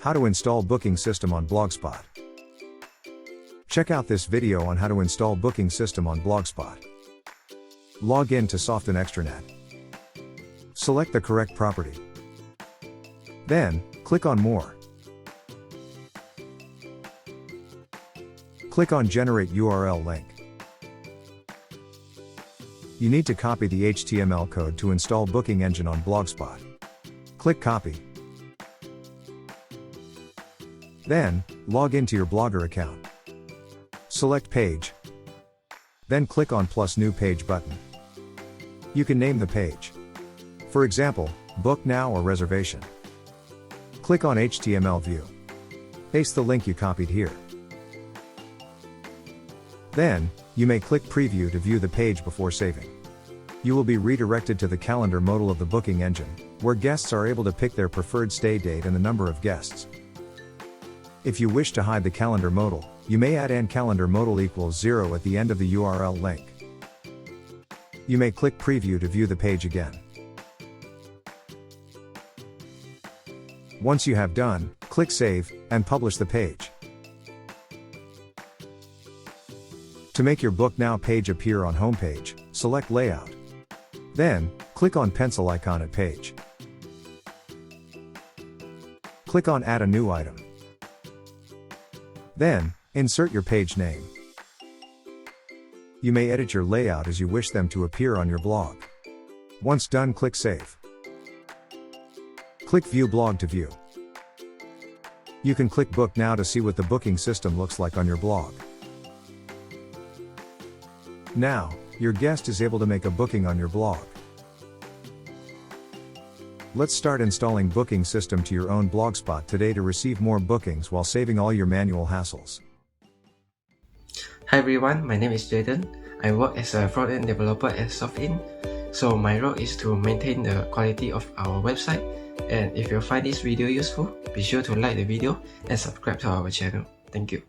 How to install booking system on Blogspot. Check out this video on how to install booking system on Blogspot. Log in to Softinn Extranet. Select the correct property. Then, click on More. Click on Generate URL link. You need to copy the HTML code to install Booking Engine on Blogspot. Click Copy. Then, log into your Blogger account. Select Page. Then click on plus New Page button. You can name the page. For example, Book Now or Reservation. Click on HTML View. Paste the link you copied here. Then, you may click Preview to view the page before saving. You will be redirected to the calendar modal of the booking engine, where guests are able to pick their preferred stay date and the number of guests. If you wish to hide the calendar modal, you may add and calendar modal equals 0 at the end of the URL link. You may click Preview to view the page again. Once you have done, click Save, and publish the page. To make your Book Now page appear on homepage, select Layout. Then, click on pencil icon at page. Click on Add a new item. Then, insert your page name. You may edit your layout as you wish them to appear on your blog. Once done, click Save. Click View Blog to view. You can click Book Now to see what the booking system looks like on your blog. Now, your guest is able to make a booking on your blog. Let's start installing booking system to your own Blogspot today to receive more bookings while saving all your manual hassles. Hi everyone, my name is Jaden. I work as a front-end developer at Softinn. So my role is to maintain the quality of our website. And if you find this video useful, be sure to like the video and subscribe to our channel. Thank you.